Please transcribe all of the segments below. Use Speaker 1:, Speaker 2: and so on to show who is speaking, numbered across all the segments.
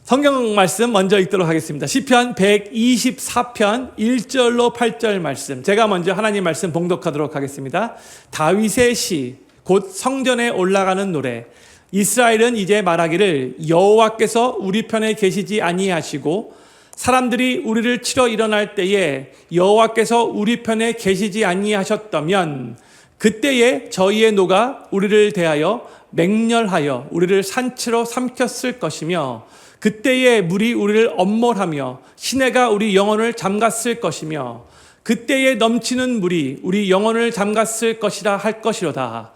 Speaker 1: 성경 말씀 먼저 읽도록 하겠습니다. 시편 124편 1절로 8절 말씀, 제가 먼저 하나님 말씀 봉독하도록 하겠습니다. 다윗의 시, 곧 성전에 올라가는 노래. 이스라엘은 이제 말하기를 여호와께서 우리 편에 계시지 아니하시고 사람들이 우리를 치러 일어날 때에 여호와께서 우리 편에 계시지 아니하셨다면 그때에 저희의 노가 우리를 대하여 맹렬하여 우리를 산채로 삼켰을 것이며 그때에 물이 우리를 엄몰하며 시내가 우리 영혼을 잠갔을 것이며 그때에 넘치는 물이 우리 영혼을 잠갔을 것이라 할 것이로다.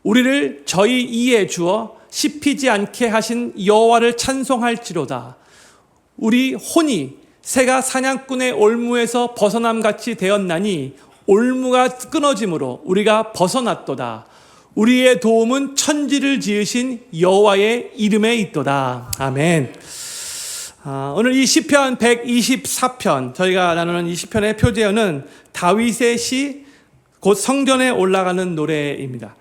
Speaker 1: 우리를 저희 이에 주어 씹히지 않게 하신 여호와를 찬송할지로다. 우리 혼이 새가 사냥꾼의 올무에서 벗어남같이 되었나니 올무가 끊어짐으로 우리가 벗어났도다. 우리의 도움은 천지를 지으신 여호와의 이름에 있도다. 아멘. 오늘 이 시편 124편, 저희가 나누는 이 시편의 표제어는 다윗의 시, 곧 성전에 올라가는 노래입니다.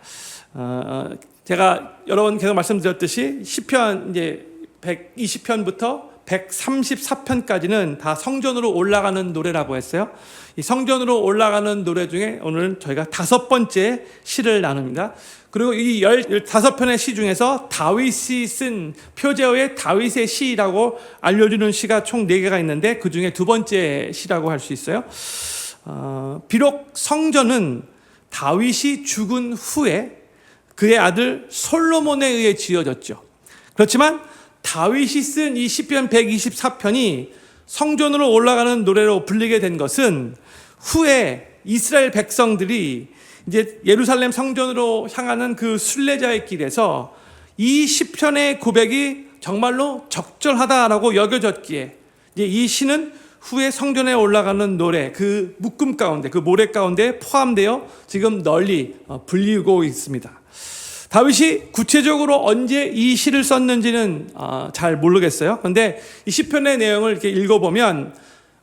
Speaker 1: 제가 여러 번 계속 말씀드렸듯이 시편 이제 120편부터 134편까지는 다 성전으로 올라가는 노래라고 했어요. 이 성전으로 올라가는 노래 중에 오늘은 저희가 5번째 시를 나눕니다. 그리고 이 15편의 시 중에서 다윗이 쓴 표제어의 다윗의 시라고 알려주는 시가 총 4개가 있는데 그 중에 2번째 시라고 할 수 있어요. 비록 성전은 다윗이 죽은 후에 그의 아들 솔로몬에 의해 지어졌죠. 그렇지만 다윗이 쓴 이 시편 124편이 성전으로 올라가는 노래로 불리게 된 것은 후에 이스라엘 백성들이 이제 예루살렘 성전으로 향하는 그 순례자의 길에서 이 시편의 고백이 정말로 적절하다라고 여겨졌기에 이제 이 시는 후에 성전에 올라가는 노래, 그 묶음 가운데, 그 모래 가운데 포함되어 지금 널리 불리고 있습니다. 다윗이 구체적으로 언제 이 시를 썼는지는 잘 모르겠어요. 그런데 이 시편의 내용을 이렇게 읽어보면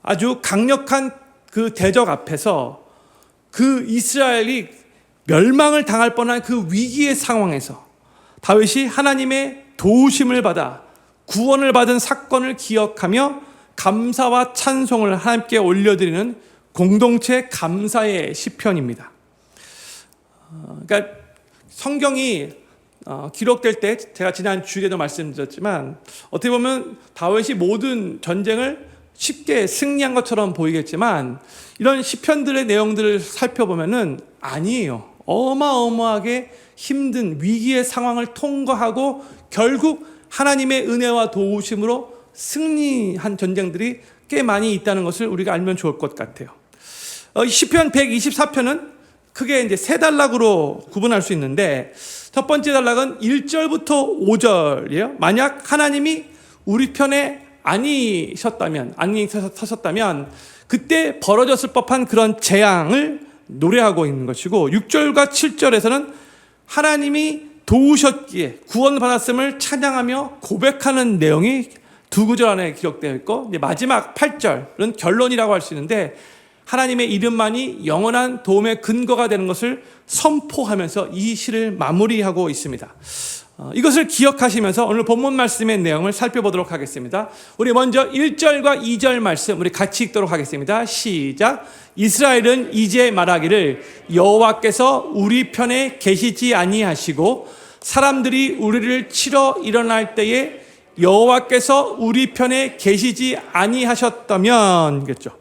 Speaker 1: 아주 강력한 그 대적 앞에서 그 이스라엘이 멸망을 당할 뻔한 그 위기의 상황에서 다윗이 하나님의 도우심을 받아 구원을 받은 사건을 기억하며 감사와 찬송을 하나님께 올려드리는 공동체 감사의 시편입니다. 그러니까 성경이 기록될 때 제가 지난 주일에도 말씀드렸지만 어떻게 보면 다윗이 모든 전쟁을 쉽게 승리한 것처럼 보이겠지만 이런 시편들의 내용들을 살펴보면은 아니에요. 어마어마하게 힘든 위기의 상황을 통과하고 결국 하나님의 은혜와 도우심으로 승리한 전쟁들이 꽤 많이 있다는 것을 우리가 알면 좋을 것 같아요. 시편 124편은 크게 이제 3단락으로 구분할 수 있는데 첫 번째 단락은 1절부터 5절이에요. 만약 하나님이 우리 편에 아니셨다면 그때 벌어졌을 법한 그런 재앙을 노래하고 있는 것이고 6절과 7절에서는 하나님이 도우셨기에 구원을 받았음을 찬양하며 고백하는 내용이 2구절 안에 기록되어 있고 마지막 8절은 결론이라고 할 수 있는데 하나님의 이름만이 영원한 도움의 근거가 되는 것을 선포하면서 이 시를 마무리하고 있습니다. 이것을 기억하시면서 오늘 본문 말씀의 내용을 살펴보도록 하겠습니다. 우리 먼저 1절과 2절 말씀 우리 같이 읽도록 하겠습니다. 시작. 이스라엘은 이제 말하기를 여호와께서 우리 편에 계시지 아니하시고 사람들이 우리를 치러 일어날 때에 여호와께서 우리 편에 계시지 아니하셨다면 겠죠.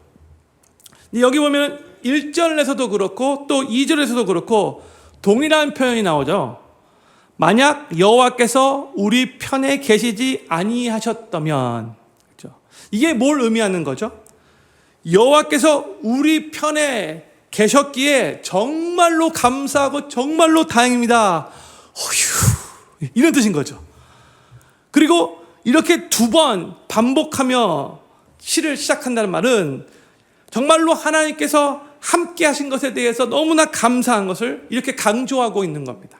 Speaker 1: 여기 보면 1절에서도 그렇고 또 2절에서도 그렇고 동일한 표현이 나오죠. 만약 여호와께서 우리 편에 계시지 아니하셨다면, 그렇죠? 이게 뭘 의미하는 거죠? 여호와께서 우리 편에 계셨기에 정말로 감사하고 정말로 다행입니다. 어휴, 이런 뜻인 거죠. 그리고 이렇게 2번 반복하며 시를 시작한다는 말은 정말로 하나님께서 함께 하신 것에 대해서 너무나 감사한 것을 이렇게 강조하고 있는 겁니다.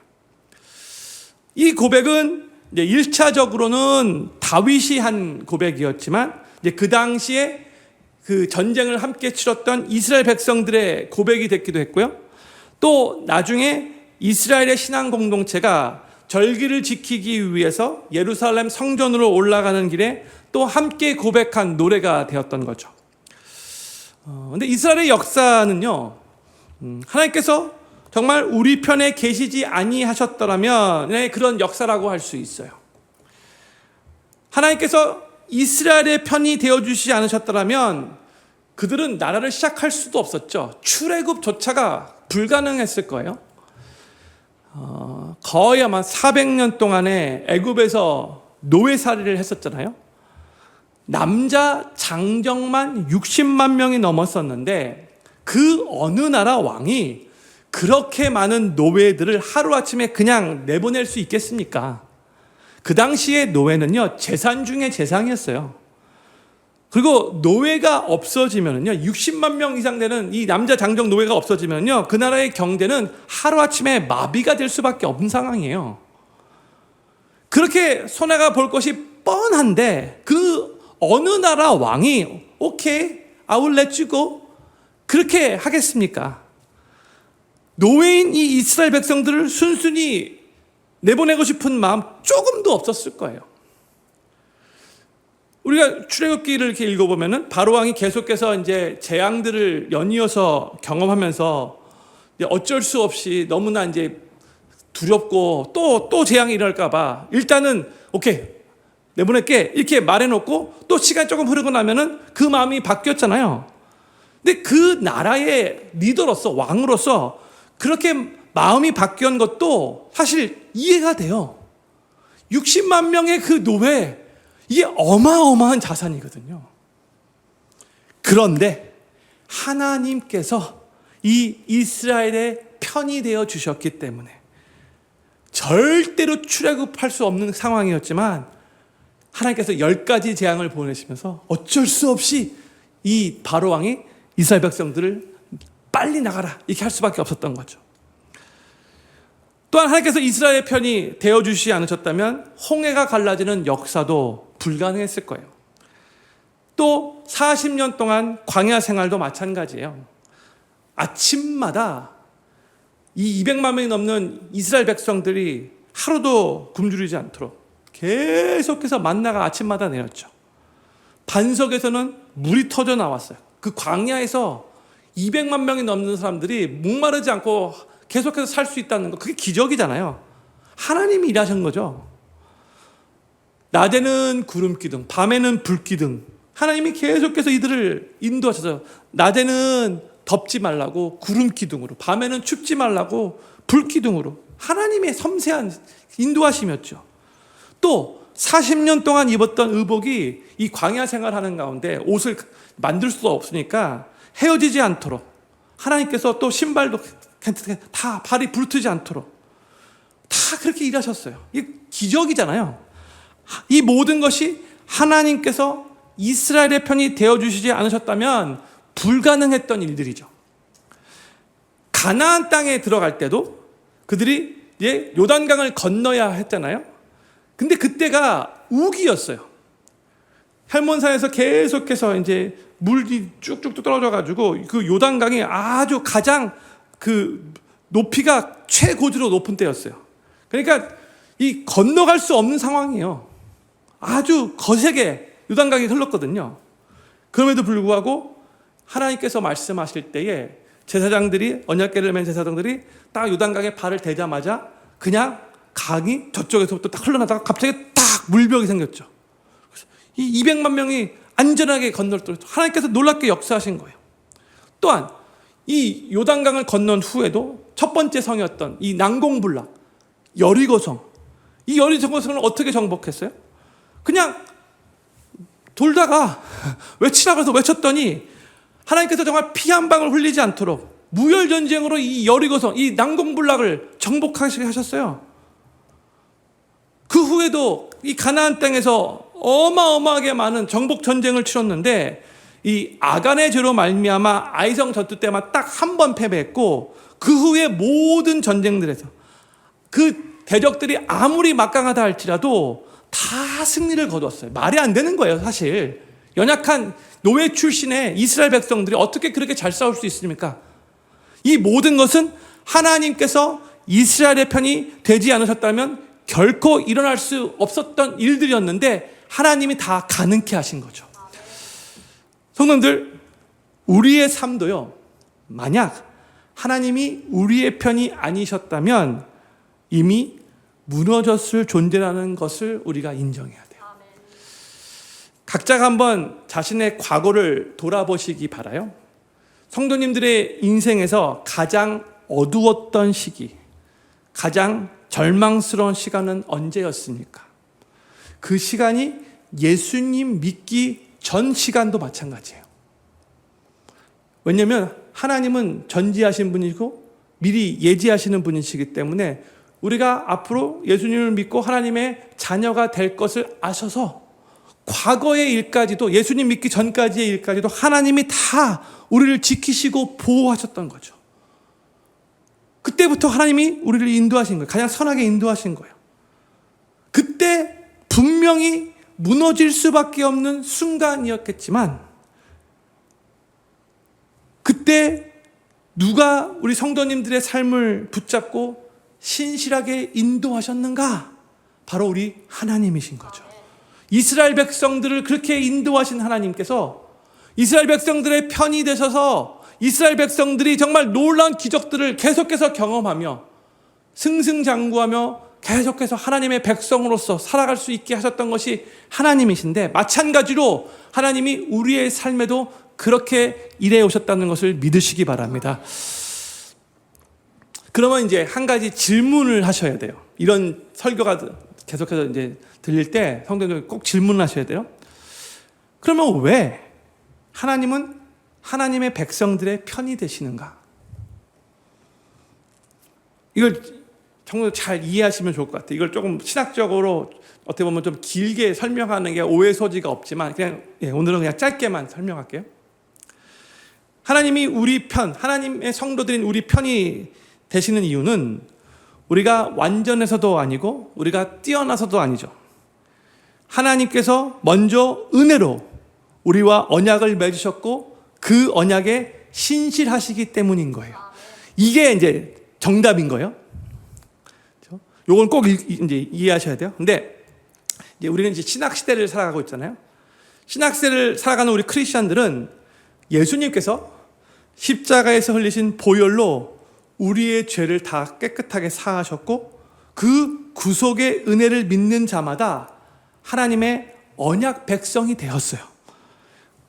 Speaker 1: 이 고백은 이제 1차적으로는 다윗이 한 고백이었지만 이제 그 당시에 그 전쟁을 함께 치렀던 이스라엘 백성들의 고백이 됐기도 했고요. 또 나중에 이스라엘의 신앙 공동체가 절기를 지키기 위해서 예루살렘 성전으로 올라가는 길에 또 함께 고백한 노래가 되었던 거죠. 근데 이스라엘의 역사는요, 하나님께서 정말 우리 편에 계시지 아니하셨더라면 그런 역사라고 할 수 있어요. 하나님께서 이스라엘의 편이 되어주시지 않으셨더라면 그들은 나라를 시작할 수도 없었죠. 출애굽조차가 불가능했을 거예요. 거의 아마 400년 동안에 애굽에서 노예살이를 했었잖아요. 남자 장정만 60만 명이 넘었었는데 그 어느 나라 왕이 그렇게 많은 노예들을 하루아침에 그냥 내보낼 수 있겠습니까? 그 당시에 노예는요, 재산 중에 재산이었어요. 그리고 노예가 없어지면요, 60만 명 이상 되는 이 남자 장정 노예가 없어지면요, 그 나라의 경제는 하루아침에 마비가 될 수밖에 없는 상황이에요. 그렇게 손해가 볼 것이 뻔한데 그 어느 나라 왕이 오케이, I will let you go 그렇게 하겠습니까? 노예인 이 이스라엘 백성들을 순순히 내보내고 싶은 마음 조금도 없었을 거예요. 우리가 출애굽기를 이렇게 읽어보면은 바로 왕이 계속해서 이제 재앙들을 연이어서 경험하면서 어쩔 수 없이 너무나 이제 두렵고 또 재앙이 일어날까봐 일단은 오케이 내보낼게 이렇게 말해놓고 또 시간 조금 흐르고 나면은 그 마음이 바뀌었잖아요. 근데 그 나라의 리더로서 왕으로서 그렇게 마음이 바뀐 것도 사실 이해가 돼요. 60만 명의 그 노예, 이게 어마어마한 자산이거든요. 그런데 하나님께서 이 이스라엘의 편이 되어 주셨기 때문에 절대로 출애굽할 수 없는 상황이었지만 하나님께서 10가지 재앙을 보내시면서 어쩔 수 없이 이 바로 왕이 이스라엘 백성들을 빨리 나가라 이렇게 할 수밖에 없었던 거죠. 또한 하나님께서 이스라엘의 편이 되어주시지 않으셨다면 홍해가 갈라지는 역사도 불가능했을 거예요. 또 40년 동안 광야 생활도 마찬가지예요. 아침마다 이 200만 명이 넘는 이스라엘 백성들이 하루도 굶주리지 않도록 계속해서 만나가 아침마다 내렸죠. 반석에서는 물이 터져 나왔어요. 그 광야에서 200만 명이 넘는 사람들이 목마르지 않고 계속해서 살 수 있다는 거, 그게 기적이잖아요. 하나님이 일하신 거죠. 낮에는 구름 기둥, 밤에는 불 기둥. 하나님이 계속해서 이들을 인도하셔서 낮에는 덥지 말라고 구름 기둥으로, 밤에는 춥지 말라고 불 기둥으로 하나님의 섬세한 인도하심이었죠. 또 40년 동안 입었던 의복이 이 광야 생활하는 가운데 옷을 만들 수가 없으니까 헤어지지 않도록 하나님께서 또 신발도 다 발이 부르트지 않도록 다 그렇게 일하셨어요. 이게 기적이잖아요. 이 모든 것이 하나님께서 이스라엘의 편이 되어주시지 않으셨다면 불가능했던 일들이죠. 가나안 땅에 들어갈 때도 그들이 이제 요단강을 건너야 했잖아요. 근데 그때가 우기였어요. hermon산에서 계속해서 이제 물이 쭉쭉 떨어져가지고 그 요단강이 아주 가장 그 높이가 최고지로 높은 때였어요. 그러니까 이 건너갈 수 없는 상황이에요. 아주 거세게 요단강이 흘렀거든요. 그럼에도 불구하고 하나님께서 말씀하실 때에 제사장들이, 언약궤를 맨 제사장들이 딱 요단강에 발을 대자마자 그냥 강이 저쪽에서부터 딱 흘러나다가 갑자기 딱 물벽이 생겼죠. 이 200만 명이 안전하게 건널도록 하나님께서 놀랍게 역사하신 거예요. 또한 이 요단강을 건넌 후에도 첫 번째 성이었던 이 난공불락 여리고성, 이 여리고성을 어떻게 정복했어요? 그냥 돌다가 외치라고 해서 외쳤더니 하나님께서 정말 피 한 방울 흘리지 않도록 무혈전쟁으로 이 여리고성, 이 난공불락을 정복하시게 하셨어요. 그 후에도 이 가나안 땅에서 어마어마하게 많은 정복 전쟁을 치렀는데 이 아간의 죄로 말미암아 아이성 전투 때만 딱 한 번 패배했고 그 후에 모든 전쟁들에서 그 대적들이 아무리 막강하다 할지라도 다 승리를 거두었어요. 말이 안 되는 거예요, 사실. 연약한 노예 출신의 이스라엘 백성들이 어떻게 그렇게 잘 싸울 수 있습니까? 이 모든 것은 하나님께서 이스라엘의 편이 되지 않으셨다면 결코 일어날 수 없었던 일들이었는데 하나님이 다 가능케 하신 거죠. 성도님들, 우리의 삶도요, 만약 하나님이 우리의 편이 아니셨다면 이미 무너졌을 존재라는 것을 우리가 인정해야 돼요. 각자가 한번 자신의 과거를 돌아보시기 바라요. 성도님들의 인생에서 가장 어두웠던 시기, 가장 절망스러운 시간은 언제였습니까? 그 시간이 예수님 믿기 전 시간도 마찬가지예요. 왜냐하면 하나님은 전지하신 분이고 미리 예지하시는 분이시기 때문에 우리가 앞으로 예수님을 믿고 하나님의 자녀가 될 것을 아셔서 과거의 일까지도, 예수님 믿기 전까지의 일까지도 하나님이 다 우리를 지키시고 보호하셨던 거죠. 그때부터 하나님이 우리를 인도하신 거예요. 가장 선하게 인도하신 거예요. 그때 분명히 무너질 수밖에 없는 순간이었겠지만 그때 누가 우리 성도님들의 삶을 붙잡고 신실하게 인도하셨는가? 바로 우리 하나님이신 거죠. 이스라엘 백성들을 그렇게 인도하신 하나님께서 이스라엘 백성들의 편이 되셔서 이스라엘 백성들이 정말 놀라운 기적들을 계속해서 경험하며 승승장구하며 계속해서 하나님의 백성으로서 살아갈 수 있게 하셨던 것이 하나님이신데, 마찬가지로 하나님이 우리의 삶에도 그렇게 일해 오셨다는 것을 믿으시기 바랍니다. 그러면 이제 한 가지 질문을 하셔야 돼요. 이런 설교가 계속해서 이제 들릴 때 성도님들 꼭 질문을 하셔야 돼요. 그러면 왜 하나님은 하나님의 백성들의 편이 되시는가? 이걸 정말 잘 이해하시면 좋을 것 같아요. 이걸 조금 신학적으로 어떻게 보면 좀 길게 설명하는 게 오해 소지가 없지만 그냥 오늘은 그냥 짧게만 설명할게요. 하나님이 우리 편, 하나님의 성도들인 우리 편이 되시는 이유는 우리가 완전해서도 아니고 우리가 뛰어나서도 아니죠. 하나님께서 먼저 은혜로 우리와 언약을 맺으셨고 그 언약에 신실하시기 때문인 거예요. 이게 이제 정답인 거예요. 요건 꼭 이제 이해하셔야 돼요. 근데 이제 우리는 이제 신학 시대를 살아가고 있잖아요. 신학 시대를 살아가는 우리 크리스천들은 예수님께서 십자가에서 흘리신 보혈로 우리의 죄를 다 깨끗하게 사하셨고 그 구속의 은혜를 믿는 자마다 하나님의 언약 백성이 되었어요.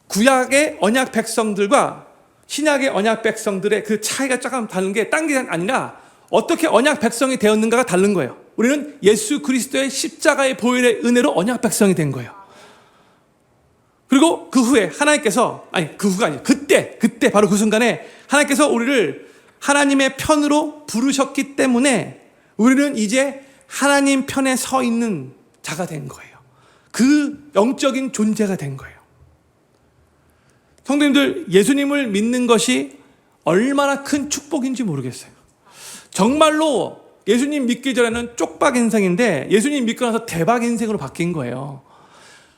Speaker 1: 구약의 언약 백성들과 신약의 언약 백성들의 그 차이가 조금 다른 게 딴 게 아니라 어떻게 언약 백성이 되었는가가 다른 거예요. 우리는 예수 그리스도의 십자가의 보혈의 은혜로 언약 백성이 된 거예요. 그리고 그 후에 하나님께서, 그때 바로 그 순간에 하나님께서 우리를 하나님의 편으로 부르셨기 때문에 우리는 이제 하나님 편에 서 있는 자가 된 거예요. 그 영적인 존재가 된 거예요. 성도님들, 예수님을 믿는 것이 얼마나 큰 축복인지 모르겠어요. 정말로 예수님 믿기 전에는 쪽박 인생인데 예수님 믿고 나서 대박 인생으로 바뀐 거예요.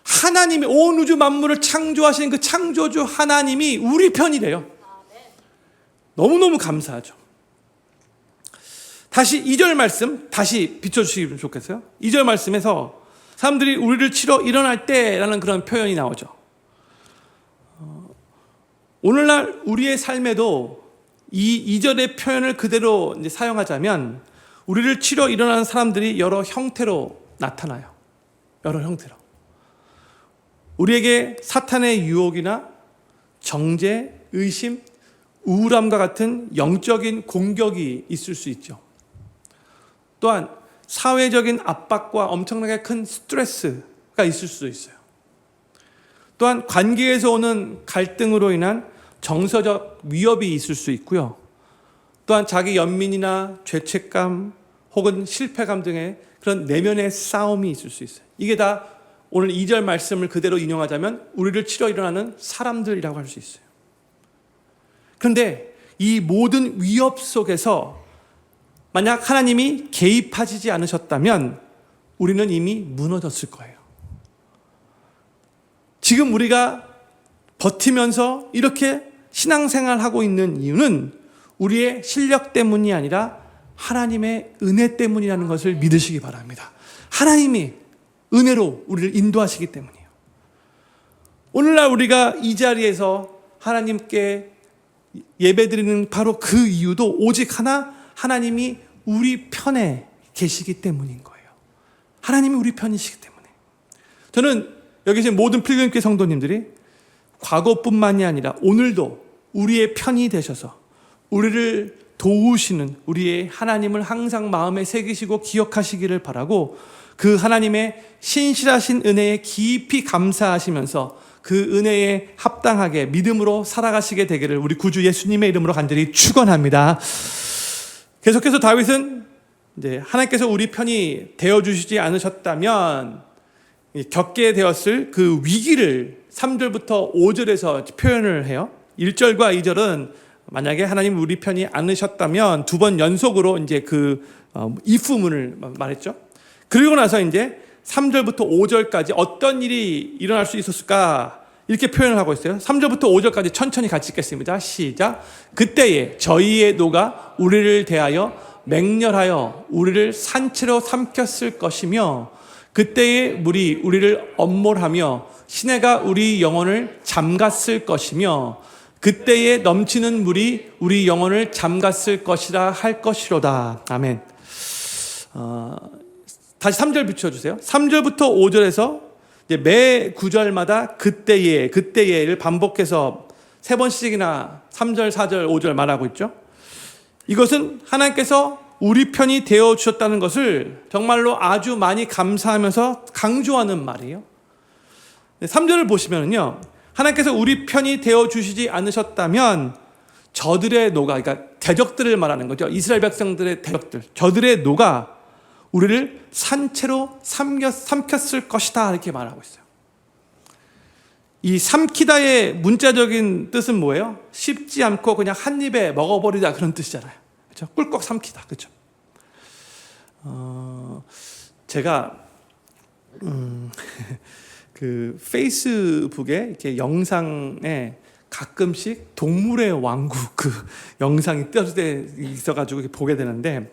Speaker 1: 하나님이 온 우주 만물을 창조하신 그 창조주 하나님이 우리 편이래요. 너무너무 감사하죠. 다시 2절 말씀 다시 비춰주시면 좋겠어요. 2절 말씀에서 사람들이 우리를 치러 일어날 때라는 그런 표현이 나오죠. 오늘날 우리의 삶에도 이 2절의 표현을 그대로 이제 사용하자면 우리를 치러 일어나는 사람들이 여러 형태로 나타나요. 여러 형태로. 우리에게 사탄의 유혹이나 정죄, 의심, 우울함과 같은 영적인 공격이 있을 수 있죠. 또한 사회적인 압박과 엄청나게 큰 스트레스가 있을 수도 있어요. 또한 관계에서 오는 갈등으로 인한 정서적 위협이 있을 수 있고요. 또한 자기 연민이나 죄책감 혹은 실패감 등의 그런 내면의 싸움이 있을 수 있어요. 이게 다 오늘 2절 말씀을 그대로 인용하자면 우리를 치러 일어나는 사람들이라고 할 수 있어요. 그런데 이 모든 위협 속에서 만약 하나님이 개입하시지 않으셨다면 우리는 이미 무너졌을 거예요. 지금 우리가 버티면서 이렇게 신앙생활하고 있는 이유는 우리의 실력 때문이 아니라 하나님의 은혜 때문이라는 것을 믿으시기 바랍니다. 하나님이 은혜로 우리를 인도하시기 때문이에요. 오늘날 우리가 이 자리에서 하나님께 예배드리는 바로 그 이유도 오직 하나, 하나님이 우리 편에 계시기 때문인 거예요. 하나님이 우리 편이시기 때문에. 저는 여기 계신 모든 필그림교회 성도님들이 과거뿐만이 아니라 오늘도 우리의 편이 되셔서 우리를 도우시는 우리의 하나님을 항상 마음에 새기시고 기억하시기를 바라고, 그 하나님의 신실하신 은혜에 깊이 감사하시면서 그 은혜에 합당하게 믿음으로 살아가시게 되기를 우리 구주 예수님의 이름으로 간절히 축원합니다. 계속해서 다윗은 이제 하나님께서 우리 편이 되어주시지 않으셨다면 겪게 되었을 그 위기를 3절부터 5절에서 표현을 해요. 1절과 2절은 만약에 하나님 우리 편이 않으셨다면 두 번 연속으로 이제 그 if문을 말했죠. 그리고 나서 이제 3절부터 5절까지 어떤 일이 일어날 수 있었을까 이렇게 표현을 하고 있어요. 3절부터 5절까지 천천히 같이 읽겠습니다. 시작. 그때에 저희의 노가 우리를 대하여 맹렬하여 우리를 산채로 삼켰을 것이며, 그때에 물이 우리를 엄몰하며 시내가 우리 영혼을 잠갔을 것이며, 그때에 넘치는 물이 우리 영혼을 잠갔을 것이라 할 것이로다. 아멘. 다시 3절 비춰주세요. 3절부터 5절에서 이제 매 구절마다 그때에를 반복해서 3번씩이나 3절, 4절, 5절 말하고 있죠. 이것은 하나님께서 우리 편이 되어 주셨다는 것을 정말로 아주 많이 감사하면서 강조하는 말이에요. 3절을 보시면요, 하나님께서 우리 편이 되어 주시지 않으셨다면 저들의 노가, 그러니까 대적들을 말하는 거죠. 이스라엘 백성들의 대적들, 저들의 노가 우리를 산채로 삼켰을 것이다 이렇게 말하고 있어요. 이 삼키다의 문자적인 뜻은 뭐예요? 씹지 않고 그냥 한 입에 먹어버리다 그런 뜻이잖아요. 그렇죠? 꿀꺽 삼키다. 그렇죠? 제가 그 페이스북에 이렇게 영상에 가끔씩 동물의 왕국 그 영상이 뜰 때 있어가지고 보게 되는데,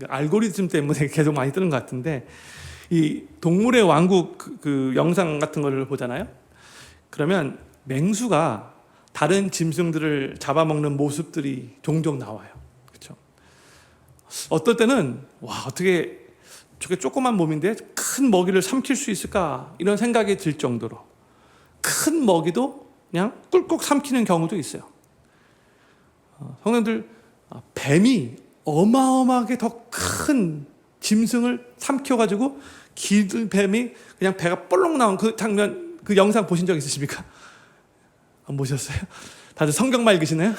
Speaker 1: 알고리즘 때문에 계속 많이 뜨는 것 같은데, 이 동물의 왕국 그 영상 같은 걸 보잖아요. 그러면 맹수가 다른 짐승들을 잡아먹는 모습들이 종종 나와요. 그렇죠? 어떨 때는 와, 어떻게 저게 조그만 몸인데 큰 먹이를 삼킬 수 있을까 이런 생각이 들 정도로 큰 먹이도 그냥 꿀꺽 삼키는 경우도 있어요. 성도님들, 뱀이 어마어마하게 더 큰 짐승을 삼켜가지고 긴 뱀이 그냥 배가 볼록 나온 그 장면, 그 영상 보신 적 있으십니까? 안 보셨어요? 다들 성경만 읽으시나요?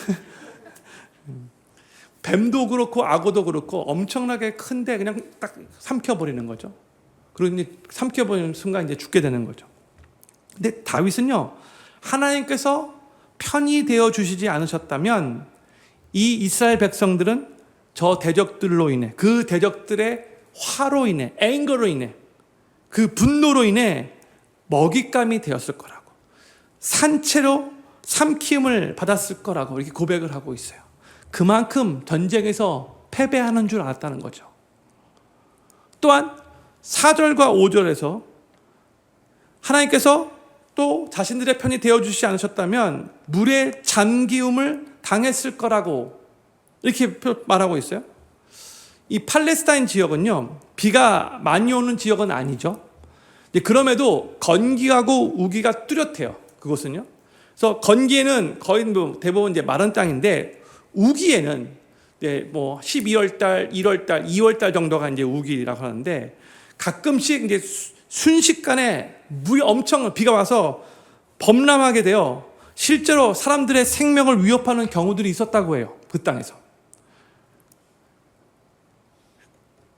Speaker 1: 뱀도 그렇고 악어도 그렇고 엄청나게 큰데 그냥 딱 삼켜버리는 거죠. 그리고 이제 삼켜버리는 순간 이제 죽게 되는 거죠. 근데 다윗은요, 하나님께서 편이 되어 주시지 않으셨다면 이 이스라엘 백성들은 저 대적들로 인해, 그 대적들의 화로 인해, 앵거로 인해, 그 분노로 인해 먹잇감이 되었을 거라고, 산채로 삼킴을 받았을 거라고 이렇게 고백을 하고 있어요. 그만큼 전쟁에서 패배하는 줄 알았다는 거죠. 또한 4절과 5절에서 하나님께서 또 자신들의 편이 되어주시지 않으셨다면 물의 잠기움을 당했을 거라고 이렇게 말하고 있어요. 이 팔레스타인 지역은요, 비가 많이 오는 지역은 아니죠. 그럼에도 건기하고 우기가 뚜렷해요. 그곳은요. 그래서 건기에는 거의 대부분 이제 마른 땅인데, 우기에는 뭐 12월 달, 1월 달, 2월 달 정도가 이제 우기라고 하는데, 가끔씩 이제 순식간에 물이 엄청 비가 와서 범람하게 되어 실제로 사람들의 생명을 위협하는 경우들이 있었다고 해요. 그 땅에서.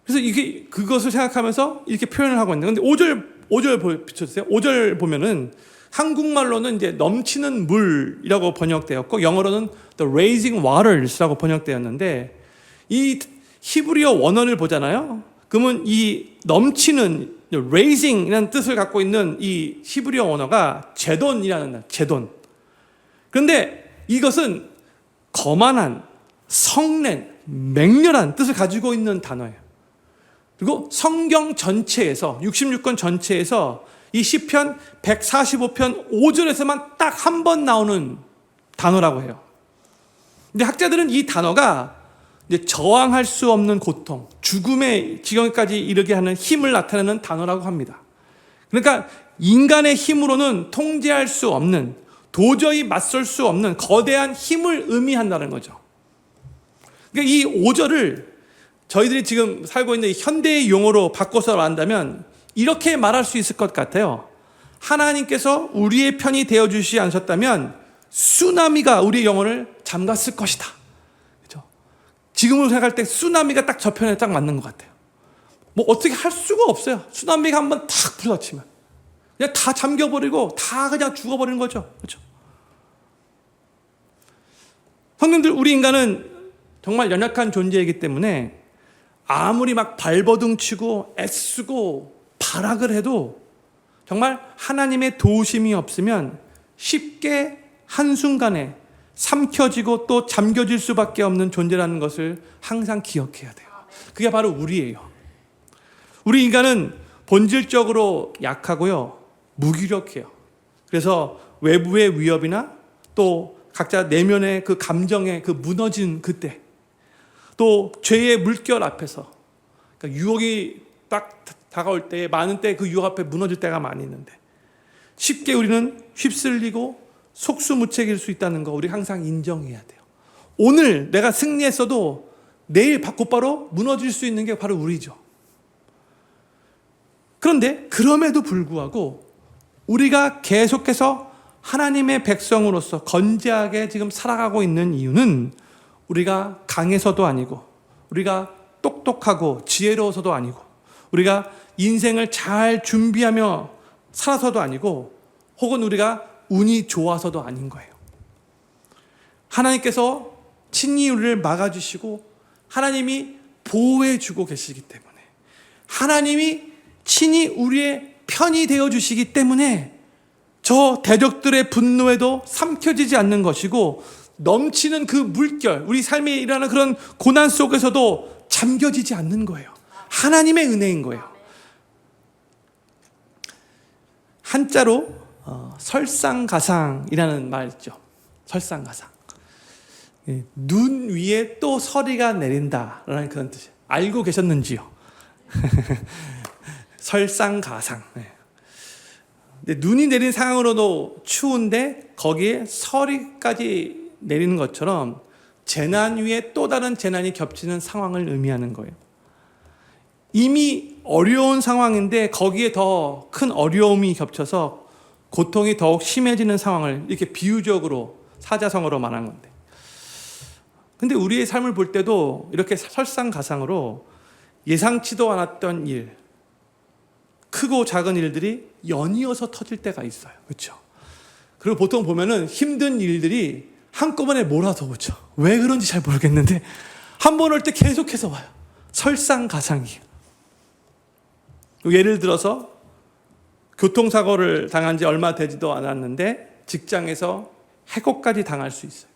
Speaker 1: 그래서 이게 그것을 생각하면서 이렇게 표현을 하고 있는데, 근데 5절 비춰주세요. 5절 보면은 한국말로는 이제 넘치는 물이라고 번역되었고, 영어로는 the raising waters라고 번역되었는데, 이 히브리어 원어를 보잖아요. 그러면 이 넘치는 raising이라는 뜻을 갖고 있는 이 히브리어 원어가 제돈이라는 제돈. 그런데 이것은 거만한, 성낸, 맹렬한 뜻을 가지고 있는 단어예요. 그리고 성경 전체에서 66권 전체에서 이 시편 145편 5절에서만 딱 한 번 나오는 단어라고 해요. 근데 학자들은 이 단어가 이제 저항할 수 없는 고통, 죽음의 지경까지 이르게 하는 힘을 나타내는 단어라고 합니다. 그러니까 인간의 힘으로는 통제할 수 없는, 도저히 맞설 수 없는 거대한 힘을 의미한다는 거죠. 그러니까 이 5절을 저희들이 지금 살고 있는 현대의 용어로 바꿔서 말한다면 이렇게 말할 수 있을 것 같아요. 하나님께서 우리의 편이 되어주시지 않으셨다면 쓰나미가 우리의 영혼을 잠갔을 것이다. 그렇죠? 지금으로 생각할 때 쓰나미가 딱 저 편에 딱 맞는 것 같아요. 뭐 어떻게 할 수가 없어요. 쓰나미가 한번 탁 불어치면 그냥 다 잠겨버리고 다 그냥 죽어버리는 거죠. 그렇죠? 성도님들, 우리 인간은 정말 연약한 존재이기 때문에 아무리 막 발버둥 치고 애쓰고 발악을 해도 정말 하나님의 도우심이 없으면 쉽게 한순간에 삼켜지고 또 잠겨질 수밖에 없는 존재라는 것을 항상 기억해야 돼요. 그게 바로 우리예요. 우리 인간은 본질적으로 약하고요, 무기력해요. 그래서 외부의 위협이나 또 각자 내면의 그 감정의 그 무너진 그때, 또 죄의 물결 앞에서, 그러니까 유혹이 딱 다가올 때, 많은 때 그 유혹 앞에 무너질 때가 많이 있는데 쉽게 우리는 휩쓸리고 속수무책일 수 있다는 거 우리 항상 인정해야 돼요. 오늘 내가 승리했어도 내일 곧바로 무너질 수 있는 게 바로 우리죠. 그런데 그럼에도 불구하고 우리가 계속해서 하나님의 백성으로서 건재하게 지금 살아가고 있는 이유는 우리가 강해서도 아니고, 우리가 똑똑하고 지혜로워서도 아니고, 우리가 인생을 잘 준비하며 살아서도 아니고, 혹은 우리가 운이 좋아서도 아닌 거예요. 하나님께서 친히 우리를 막아주시고 하나님이 보호해주고 계시기 때문에, 하나님이 친히 우리의 편이 되어주시기 때문에 저 대적들의 분노에도 삼켜지지 않는 것이고, 넘치는 그 물결, 우리 삶에 일어나는 그런 고난 속에서도 잠겨지지 않는 거예요. 하나님의 은혜인 거예요. 한자로 설상가상이라는 말 있죠. 설상가상. 눈 위에 또 서리가 내린다라는 그런 뜻이에요. 알고 계셨는지요? 설상가상. 근데 눈이 내린 상황으로도 추운데 거기에 서리까지 내리는 것처럼 재난 위에 또 다른 재난이 겹치는 상황을 의미하는 거예요. 이미 어려운 상황인데 거기에 더 큰 어려움이 겹쳐서 고통이 더욱 심해지는 상황을 이렇게 비유적으로 사자성어로 말한 건데, 근데 우리의 삶을 볼 때도 이렇게 설상가상으로 예상치도 않았던 일, 크고 작은 일들이 연이어서 터질 때가 있어요. 그렇죠? 그리고 보통 보면은 힘든 일들이 한꺼번에 몰아서 오죠. 왜 그런지 잘 모르겠는데 한 번 올 때 계속해서 와요. 설상가상이에요. 예를 들어서 교통사고를 당한 지 얼마 되지도 않았는데 직장에서 해고까지 당할 수 있어요.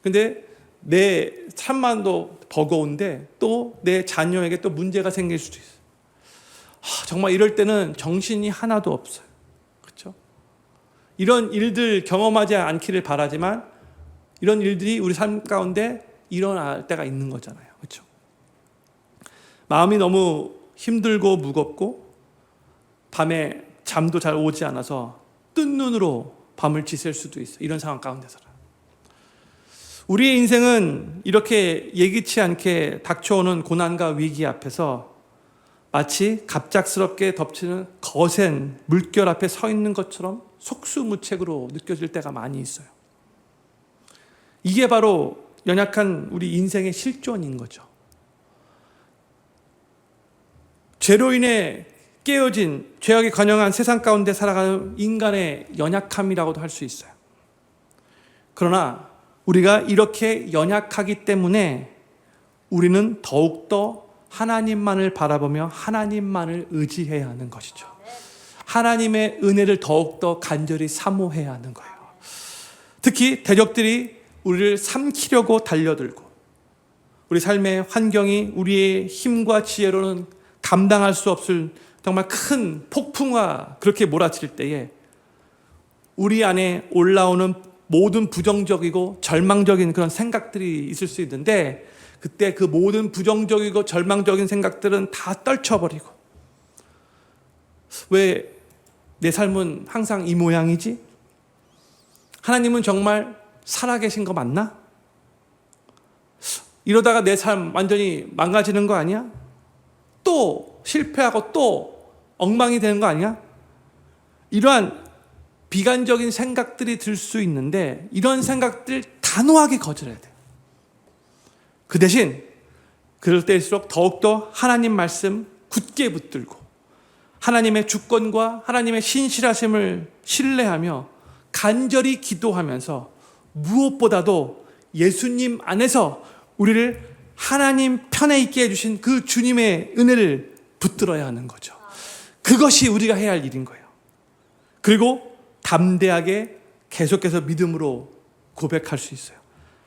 Speaker 1: 근데 내 삶만도 버거운데 또 내 자녀에게 또 문제가 생길 수도 있어요. 정말 이럴 때는 정신이 하나도 없어요. 그렇죠? 이런 일들 경험하지 않기를 바라지만 이런 일들이 우리 삶 가운데 일어날 때가 있는 거잖아요. 그렇죠? 마음이 너무 힘들고 무겁고 밤에 잠도 잘 오지 않아서 뜬 눈으로 밤을 지샐 수도 있어요. 이런 상황 가운데서는. 우리의 인생은 이렇게 예기치 않게 닥쳐오는 고난과 위기 앞에서 마치 갑작스럽게 덮치는 거센 물결 앞에 서 있는 것처럼 속수무책으로 느껴질 때가 많이 있어요. 이게 바로 연약한 우리 인생의 실존인 거죠. 죄로 인해 깨어진 죄악에 관영한 세상 가운데 살아가는 인간의 연약함이라고도 할 수 있어요. 그러나 우리가 이렇게 연약하기 때문에 우리는 더욱더 하나님만을 바라보며 하나님만을 의지해야 하는 것이죠. 하나님의 은혜를 더욱더 간절히 사모해야 하는 거예요. 특히 대적들이 우리를 삼키려고 달려들고 우리 삶의 환경이 우리의 힘과 지혜로는 감당할 수 없을 정말 큰 폭풍과 그렇게 몰아칠 때에 우리 안에 올라오는 모든 부정적이고 절망적인 그런 생각들이 있을 수 있는데 그때 그 모든 부정적이고 절망적인 생각들은 다 떨쳐버리고 왜 내 삶은 항상 이 모양이지? 하나님은 정말 살아계신 거 맞나? 이러다가 내 삶 완전히 망가지는 거 아니야? 또 실패하고 또 엉망이 되는 거 아니야? 이러한 비관적인 생각들이 들 수 있는데 이런 생각들 단호하게 거절해야 돼요. 그 대신 그럴 때일수록 더욱더 하나님 말씀 굳게 붙들고 하나님의 주권과 하나님의 신실하심을 신뢰하며 간절히 기도하면서 무엇보다도 예수님 안에서 우리를 하나님 편에 있게 해주신 그 주님의 은혜를 붙들어야 하는 거죠. 그것이 우리가 해야 할 일인 거예요. 그리고 담대하게 계속해서 믿음으로 고백할 수 있어요.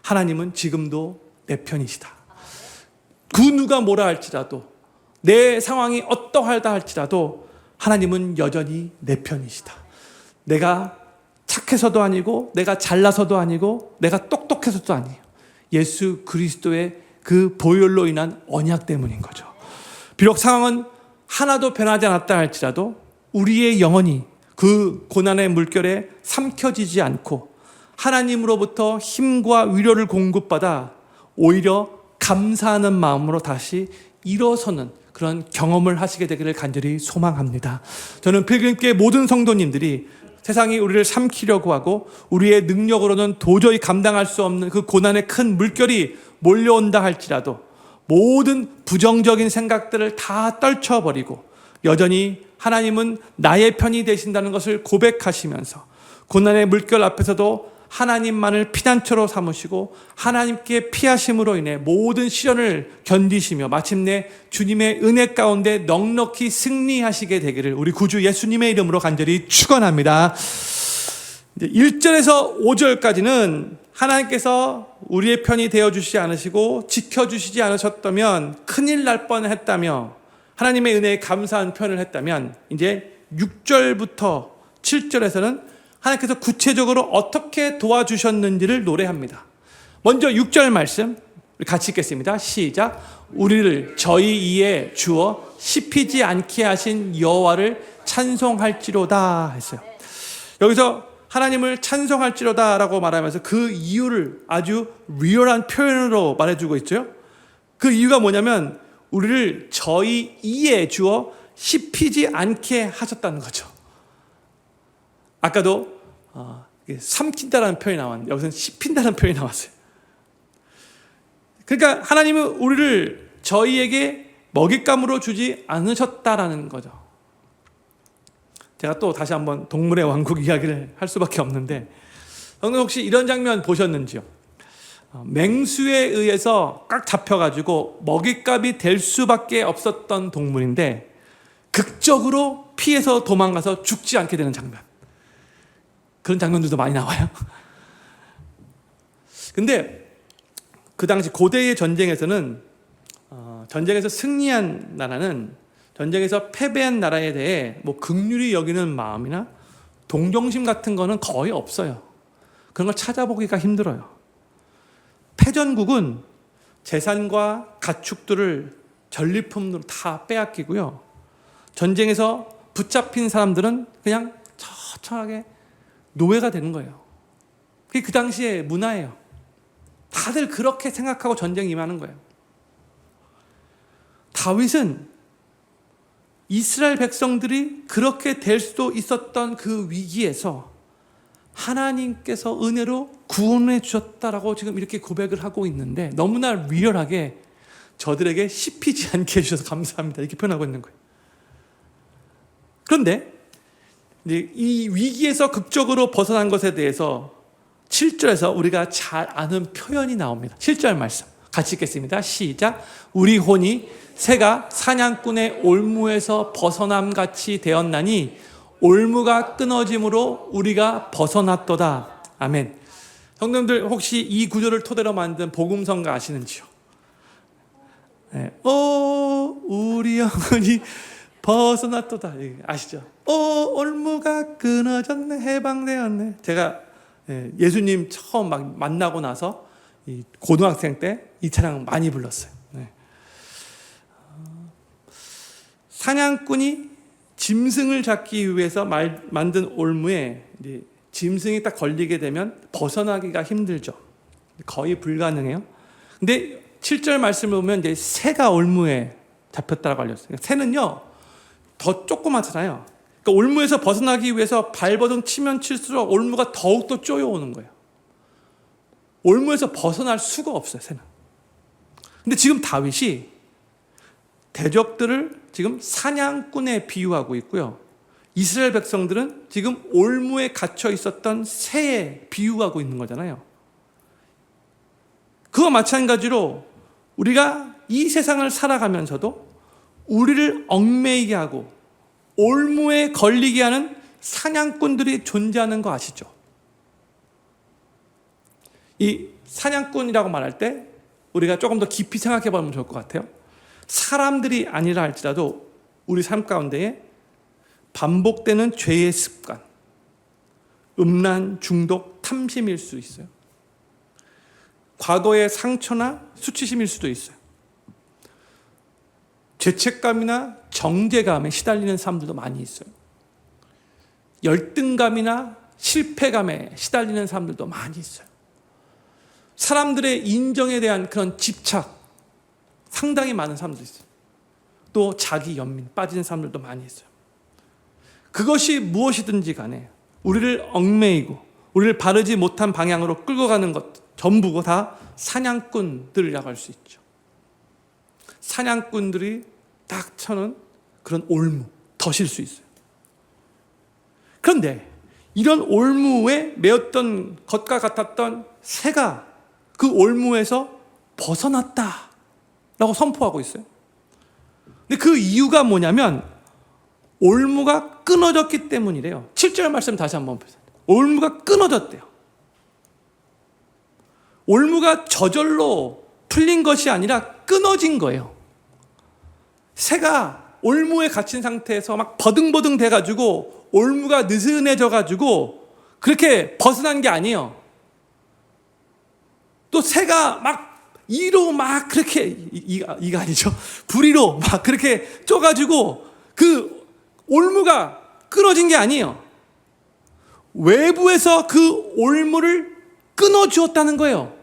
Speaker 1: 하나님은 지금도 내 편이시다. 그 누가 뭐라 할지라도 내 상황이 어떠하다 할지라도 하나님은 여전히 내 편이시다. 내가 착해서도 아니고 내가 잘나서도 아니고 내가 똑똑해서도 아니에요. 예수 그리스도의 그 보혈로 인한 언약 때문인 거죠. 비록 상황은 하나도 변하지 않았다 할지라도 우리의 영혼이 그 고난의 물결에 삼켜지지 않고 하나님으로부터 힘과 위로를 공급받아 오히려 감사하는 마음으로 다시 일어서는 그런 경험을 하시게 되기를 간절히 소망합니다. 저는 필금교회 모든 성도님들이 세상이 우리를 삼키려고 하고 우리의 능력으로는 도저히 감당할 수 없는 그 고난의 큰 물결이 몰려온다 할지라도 모든 부정적인 생각들을 다 떨쳐버리고 여전히 하나님은 나의 편이 되신다는 것을 고백하시면서 고난의 물결 앞에서도 하나님만을 피난처로 삼으시고 하나님께 피하심으로 인해 모든 시련을 견디시며 마침내 주님의 은혜 가운데 넉넉히 승리하시게 되기를 우리 구주 예수님의 이름으로 간절히 축원합니다. 1절에서 5절까지는 하나님께서 우리의 편이 되어주시지 않으시고 지켜주시지 않으셨다면 큰일 날 뻔했다며 하나님의 은혜에 감사한 표현을 했다면 이제 6절부터 7절에서는 하나님께서 구체적으로 어떻게 도와주셨는지를 노래합니다. 먼저 6절 말씀 같이 읽겠습니다. 시작. 우리를 저희 이에 주어 씹히지 않게 하신 여호와를 찬송할지로다 했어요. 여기서 하나님을 찬송할지로다 라고 말하면서 그 이유를 아주 리얼한 표현으로 말해주고 있죠. 그 이유가 뭐냐면 우리를 저희 이에 주어 씹히지 않게 하셨다는 거죠. 아까도 삼킨다라는 표현이 나왔는데 여기서는 씹힌다는 표현이 나왔어요. 그러니까 하나님은 우리를 저희에게 먹잇감으로 주지 않으셨다라는 거죠. 제가 또 다시 한번 동물의 왕국 이야기를 할 수밖에 없는데 여러분 혹시 이런 장면 보셨는지요? 맹수에 의해서 꽉 잡혀가지고 먹잇감이 될 수밖에 없었던 동물인데 극적으로 피해서 도망가서 죽지 않게 되는 장면. 그런 장면들도 많이 나와요. 근데 그 당시 고대의 전쟁에서는 전쟁에서 승리한 나라는 전쟁에서 패배한 나라에 대해 뭐 긍휼히 여기는 마음이나 동정심 같은 거는 거의 없어요. 그런 걸 찾아보기가 힘들어요. 패전국은 재산과 가축들을 전리품으로 다 빼앗기고요. 전쟁에서 붙잡힌 사람들은 그냥 처참하게 노예가 되는 거예요. 그게 그 당시의 문화예요. 다들 그렇게 생각하고 전쟁에 임하는 거예요. 다윗은 이스라엘 백성들이 그렇게 될 수도 있었던 그 위기에서 하나님께서 은혜로 구원해 주셨다라고 지금 이렇게 고백을 하고 있는데 너무나 리얼하게 저들에게 씹히지 않게 해주셔서 감사합니다 이렇게 표현하고 있는 거예요. 그런데 이 위기에서 극적으로 벗어난 것에 대해서 7절에서 우리가 잘 아는 표현이 나옵니다. 7절 말씀 같이 읽겠습니다. 시작. 우리 혼이 새가 사냥꾼의 올무에서 벗어남같이 되었나니 올무가 끊어짐으로 우리가 벗어났도다. 아멘. 성도님들 혹시 이 구절을 토대로 만든 복음성가 아시는지요? 네. 우리 영혼이 벗어났도다. 아시죠? 올무가 끊어졌네, 해방되었네. 제가 예수님 처음 막 만나고 나서 고등학생 때 이 찬양 많이 불렀어요. 네. 사냥꾼이 짐승을 잡기 위해서 만든 올무에 짐승이 딱 걸리게 되면 벗어나기가 힘들죠. 거의 불가능해요. 근데 7절 말씀을 보면 이제 새가 올무에 잡혔다고 알렸어요. 새는요, 더 조그맣잖아요. 그러니까 올무에서 벗어나기 위해서 발버둥 치면 칠수록 올무가 더욱더 쪼여오는 거예요. 올무에서 벗어날 수가 없어요, 새는. 근데 지금 다윗이 대적들을 지금 사냥꾼에 비유하고 있고요. 이스라엘 백성들은 지금 올무에 갇혀 있었던 새에 비유하고 있는 거잖아요. 그와 마찬가지로 우리가 이 세상을 살아가면서도 우리를 얽매이게 하고 올무에 걸리게 하는 사냥꾼들이 존재하는 거 아시죠? 이 사냥꾼이라고 말할 때 우리가 조금 더 깊이 생각해 보면 좋을 것 같아요. 사람들이 아니라 할지라도 우리 삶 가운데에 반복되는 죄의 습관, 음란, 중독, 탐심일 수 있어요. 과거의 상처나 수치심일 수도 있어요. 죄책감이나 정죄감에 시달리는 사람들도 많이 있어요. 열등감이나 실패감에 시달리는 사람들도 많이 있어요. 사람들의 인정에 대한 그런 집착, 상당히 많은 사람도 있어요. 또 자기 연민 빠지는 사람들도 많이 있어요. 그것이 무엇이든지 간에 우리를 얽매이고 우리를 바르지 못한 방향으로 끌고 가는 것 전부가 다 사냥꾼들이라고 할 수 있죠. 사냥꾼들이 딱 쳐는 그런 올무, 덫일 수 있어요. 그런데 이런 올무에 매었던 것과 같았던 새가 그 올무에서 벗어났다라고 선포하고 있어요. 근데 그 이유가 뭐냐면 올무가 끊어졌기 때문이래요. 7절 말씀 다시 한번 보세요. 올무가 끊어졌대요. 올무가 저절로 풀린 것이 아니라 끊어진 거예요. 새가 올무에 갇힌 상태에서 막 버등버등 돼가지고 올무가 느슨해져가지고 그렇게 벗어난 게 아니에요. 또 새가 막 이로 막 그렇게 이가 아니죠. 부리로 막 그렇게 쪄가지고 그 올무가 끊어진 게 아니에요. 외부에서 그 올무를 끊어주었다는 거예요.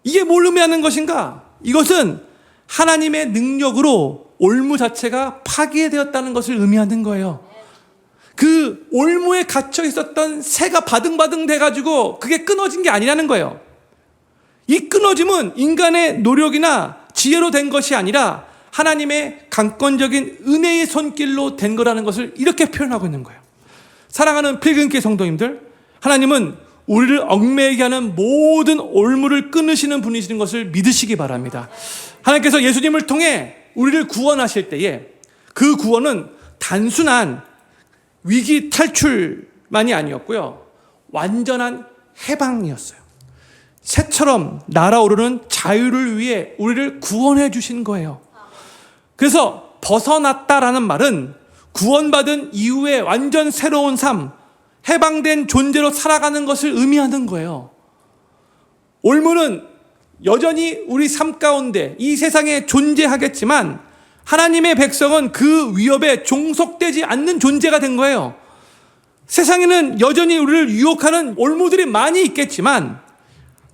Speaker 1: 이게 뭘 의미하는 것인가? 이것은 하나님의 능력으로 올무 자체가 파괴되었다는 것을 의미하는 거예요. 그 올무에 갇혀 있었던 새가 바등바등 돼가지고 그게 끊어진 게 아니라는 거예요. 이 끊어짐은 인간의 노력이나 지혜로 된 것이 아니라 하나님의 강권적인 은혜의 손길로 된 거라는 것을 이렇게 표현하고 있는 거예요. 사랑하는 필근교회 성도님들, 하나님은 우리를 얽매이게 하는 모든 올무를 끊으시는 분이신 것을 믿으시기 바랍니다. 하나님께서 예수님을 통해 우리를 구원하실 때에 그 구원은 단순한 위기 탈출만이 아니었고요. 완전한 해방이었어요. 새처럼 날아오르는 자유를 위해 우리를 구원해 주신 거예요. 그래서 벗어났다라는 말은 구원받은 이후에 완전 새로운 삶, 해방된 존재로 살아가는 것을 의미하는 거예요. 올무는 여전히 우리 삶 가운데 이 세상에 존재하겠지만 하나님의 백성은 그 위협에 종속되지 않는 존재가 된 거예요. 세상에는 여전히 우리를 유혹하는 올무들이 많이 있겠지만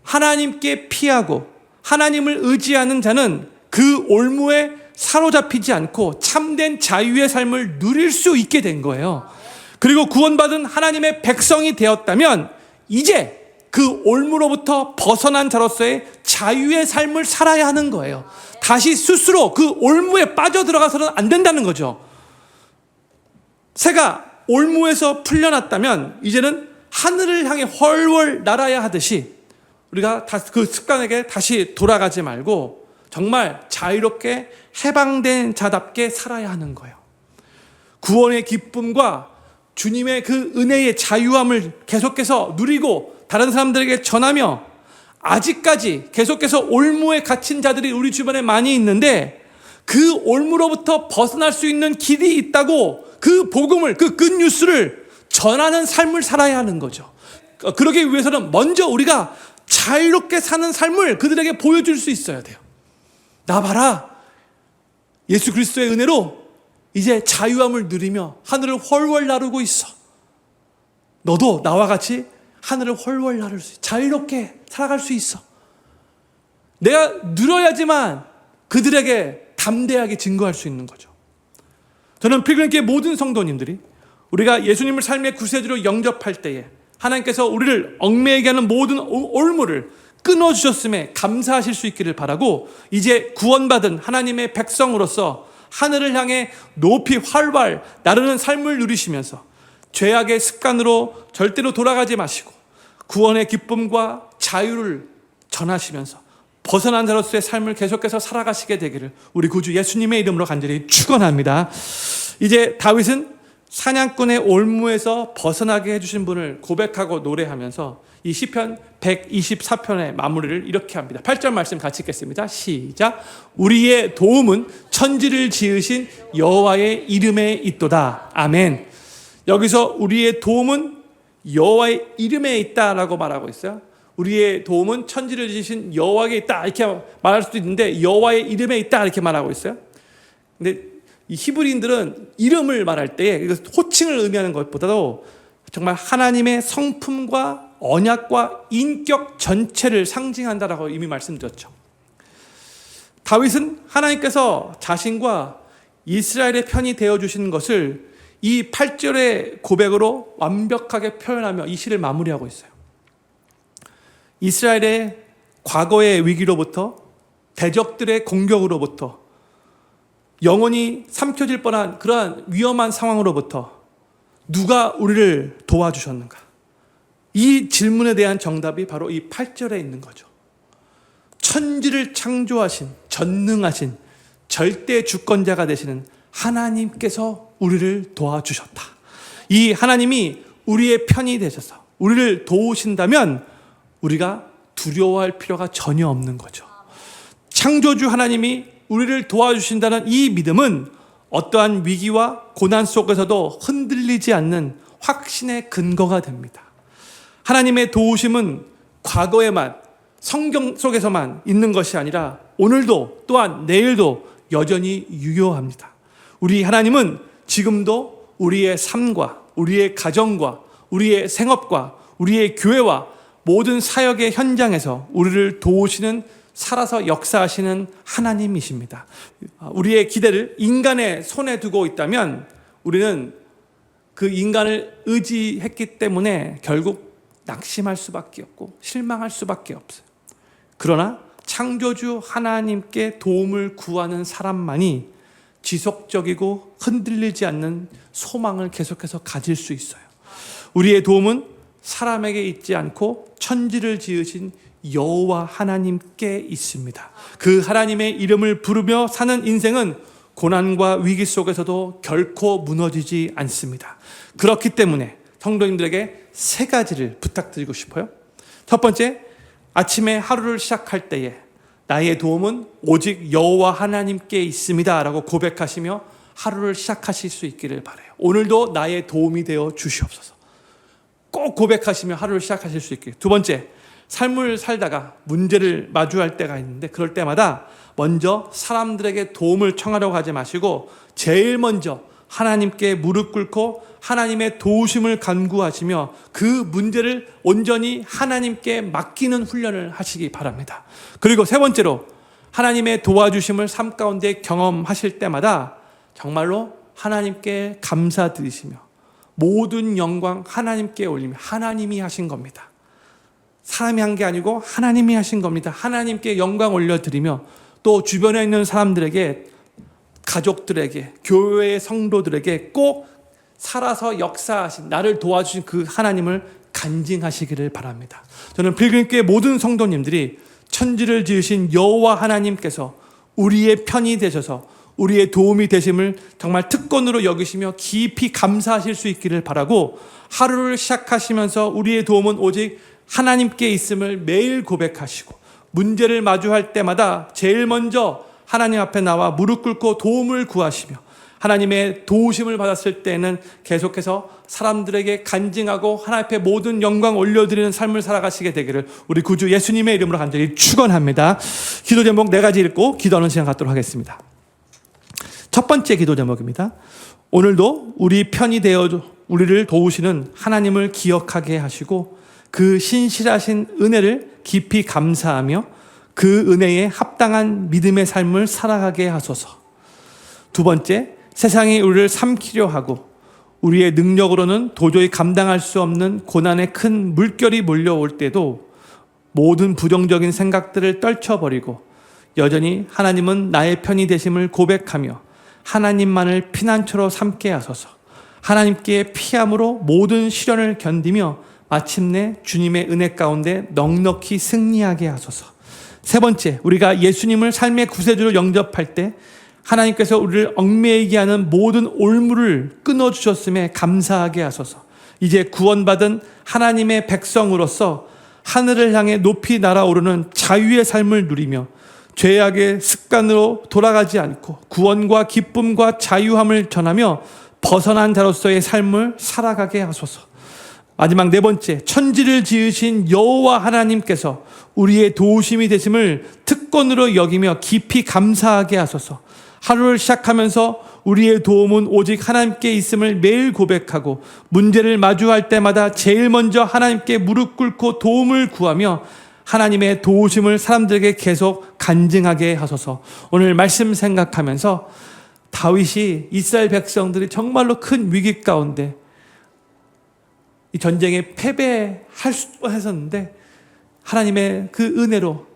Speaker 1: 하나님께 피하고 하나님을 의지하는 자는 그 올무에 사로잡히지 않고 참된 자유의 삶을 누릴 수 있게 된 거예요. 그리고 구원받은 하나님의 백성이 되었다면 이제 그 올무로부터 벗어난 자로서의 자유의 삶을 살아야 하는 거예요. 다시 스스로 그 올무에 빠져들어가서는 안 된다는 거죠. 새가 올무에서 풀려났다면 이제는 하늘을 향해 훨훨 날아야 하듯이 우리가 그 습관에게 다시 돌아가지 말고 정말 자유롭게 해방된 자답게 살아야 하는 거예요. 구원의 기쁨과 주님의 그 은혜의 자유함을 계속해서 누리고 다른 사람들에게 전하며 아직까지 계속해서 올무에 갇힌 자들이 우리 주변에 많이 있는데 그 올무로부터 벗어날 수 있는 길이 있다고 그 복음을, 그 굿뉴스를 전하는 삶을 살아야 하는 거죠. 그러기 위해서는 먼저 우리가 자유롭게 사는 삶을 그들에게 보여줄 수 있어야 돼요. 나 봐라. 예수 그리스도의 은혜로 이제 자유함을 누리며 하늘을 훨훨 나르고 있어. 너도 나와 같이 하늘을 훨훨 나를 수 있어. 자유롭게 살아갈 수 있어. 내가 누려야지만 그들에게 담대하게 증거할 수 있는 거죠. 저는 필그림교회 모든 성도님들이 우리가 예수님을 삶의 구세주로 영접할 때에 하나님께서 우리를 얽매이게 하는 모든 올무를 끊어주셨음에 감사하실 수 있기를 바라고, 이제 구원받은 하나님의 백성으로서 하늘을 향해 높이 활발 나르는 삶을 누리시면서 죄악의 습관으로 절대로 돌아가지 마시고 구원의 기쁨과 자유를 전하시면서 벗어난 자로서의 삶을 계속해서 살아가시게 되기를 우리 구주 예수님의 이름으로 간절히 축원합니다. 이제 다윗은 사냥꾼의 올무에서 벗어나게 해주신 분을 고백하고 노래하면서 이 시편 124편의 마무리를 이렇게 합니다. 8절 말씀 같이 읽겠습니다. 시작. 우리의 도움은 천지를 지으신 여호와의 이름에 있도다. 아멘. 여기서 우리의 도움은 여호와의 이름에 있다라고 말하고 있어요. 우리의 도움은 천지를 지으신 여호와에게 있다 이렇게 말할 수도 있는데 여호와의 이름에 있다 이렇게 말하고 있어요. 근데 이 히브리인들은 이름을 말할 때 호칭을 의미하는 것보다도 정말 하나님의 성품과 언약과 인격 전체를 상징한다라고 이미 말씀드렸죠. 다윗은 하나님께서 자신과 이스라엘의 편이 되어주신 것을 이 8절의 고백으로 완벽하게 표현하며 이 시를 마무리하고 있어요. 이스라엘의 과거의 위기로부터, 대적들의 공격으로부터, 영원히 삼켜질 뻔한 그러한 위험한 상황으로부터 누가 우리를 도와주셨는가? 이 질문에 대한 정답이 바로 이 8절에 있는 거죠. 천지를 창조하신, 전능하신, 절대 주권자가 되시는 하나님께서 우리를 도와주셨다. 이 하나님이 우리의 편이 되셔서 우리를 도우신다면 우리가 두려워할 필요가 전혀 없는 거죠. 창조주 하나님이 우리를 도와주신다는 이 믿음은 어떠한 위기와 고난 속에서도 흔들리지 않는 확신의 근거가 됩니다. 하나님의 도우심은 과거에만, 성경 속에서만 있는 것이 아니라 오늘도 또한 내일도 여전히 유효합니다. 우리 하나님은 지금도 우리의 삶과 우리의 가정과 우리의 생업과 우리의 교회와 모든 사역의 현장에서 우리를 도우시는, 살아서 역사하시는 하나님이십니다. 우리의 기대를 인간의 손에 두고 있다면 우리는 그 인간을 의지했기 때문에 결국 낙심할 수밖에 없고 실망할 수밖에 없어요. 그러나 창조주 하나님께 도움을 구하는 사람만이 지속적이고 흔들리지 않는 소망을 계속해서 가질 수 있어요. 우리의 도움은 사람에게 있지 않고 천지를 지으신 여호와 하나님께 있습니다. 그 하나님의 이름을 부르며 사는 인생은 고난과 위기 속에서도 결코 무너지지 않습니다. 그렇기 때문에 성도님들에게 세 가지를 부탁드리고 싶어요. 첫 번째, 아침에 하루를 시작할 때에 나의 도움은 오직 여호와 하나님께 있습니다 라고 고백하시며 하루를 시작하실 수 있기를 바라요. 오늘도 나의 도움이 되어 주시옵소서. 꼭 고백하시며 하루를 시작하실 수 있게. 두 번째, 삶을 살다가 문제를 마주할 때가 있는데 그럴 때마다 먼저 사람들에게 도움을 청하려고 하지 마시고 제일 먼저 하나님께 무릎 꿇고 하나님의 도우심을 간구하시며 그 문제를 온전히 하나님께 맡기는 훈련을 하시기 바랍니다. 그리고 세 번째로 하나님의 도와주심을 삶 가운데 경험하실 때마다 정말로 하나님께 감사드리시며 모든 영광 하나님께 올리며 하나님이 하신 겁니다. 사람이 한 게 아니고 하나님이 하신 겁니다. 하나님께 영광 올려드리며 또 주변에 있는 사람들에게, 가족들에게, 교회의 성도들에게 꼭 살아서 역사하신, 나를 도와주신 그 하나님을 간증하시기를 바랍니다. 저는 필그림교회 모든 성도님들이 천지를 지으신 여호와 하나님께서 우리의 편이 되셔서 우리의 도움이 되심을 정말 특권으로 여기시며 깊이 감사하실 수 있기를 바라고, 하루를 시작하시면서 우리의 도움은 오직 하나님께 있음을 매일 고백하시고 문제를 마주할 때마다 제일 먼저 하나님 앞에 나와 무릎 꿇고 도움을 구하시며 하나님의 도우심을 받았을 때는 계속해서 사람들에게 간증하고 하나님 앞에 모든 영광 올려드리는 삶을 살아가시게 되기를 우리 구주 예수님의 이름으로 간절히 축원합니다. 기도 제목 4가지 읽고 기도하는 시간 갖도록 하겠습니다. 첫 번째 기도 제목입니다. 오늘도 우리 편이 되어 우리를 도우시는 하나님을 기억하게 하시고 그 신실하신 은혜를 깊이 감사하며 그 은혜에 합당한 믿음의 삶을 살아가게 하소서. 두 번째, 세상이 우리를 삼키려 하고 우리의 능력으로는 도저히 감당할 수 없는 고난의 큰 물결이 몰려올 때도 모든 부정적인 생각들을 떨쳐버리고 여전히 하나님은 나의 편이 되심을 고백하며 하나님만을 피난처로 삼게 하소서. 하나님께 피함으로 모든 시련을 견디며 마침내 주님의 은혜 가운데 넉넉히 승리하게 하소서. 세 번째, 우리가 예수님을 삶의 구세주로 영접할 때 하나님께서 우리를 얽매이게 하는 모든 올무를 끊어주셨음에 감사하게 하소서. 이제 구원받은 하나님의 백성으로서 하늘을 향해 높이 날아오르는 자유의 삶을 누리며 죄악의 습관으로 돌아가지 않고 구원과 기쁨과 자유함을 전하며 벗어난 자로서의 삶을 살아가게 하소서. 마지막 네 번째, 천지를 지으신 여호와 하나님께서 우리의 도우심이 되심을 특권으로 여기며 깊이 감사하게 하소서. 하루를 시작하면서 우리의 도움은 오직 하나님께 있음을 매일 고백하고 문제를 마주할 때마다 제일 먼저 하나님께 무릎 꿇고 도움을 구하며 하나님의 도우심을 사람들에게 계속 간증하게 하소서. 오늘 말씀 생각하면서 다윗이 이스라엘 백성들이 정말로 큰 위기 가운데 이 전쟁에 패배할 수 했었는데 하나님의 그 은혜로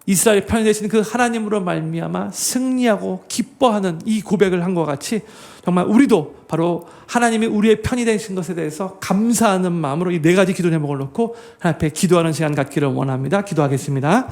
Speaker 1: 이스라엘 편이 되신 그 하나님으로 말미암아 승리하고 기뻐하는 이 고백을 한 것 같이 정말 우리도 바로 하나님이 우리의 편이 되신 것에 대해서 감사하는 마음으로 이 4가지 기도 제목을 놓고 하나님 앞에 기도하는 시간 갖기를 원합니다. 기도하겠습니다.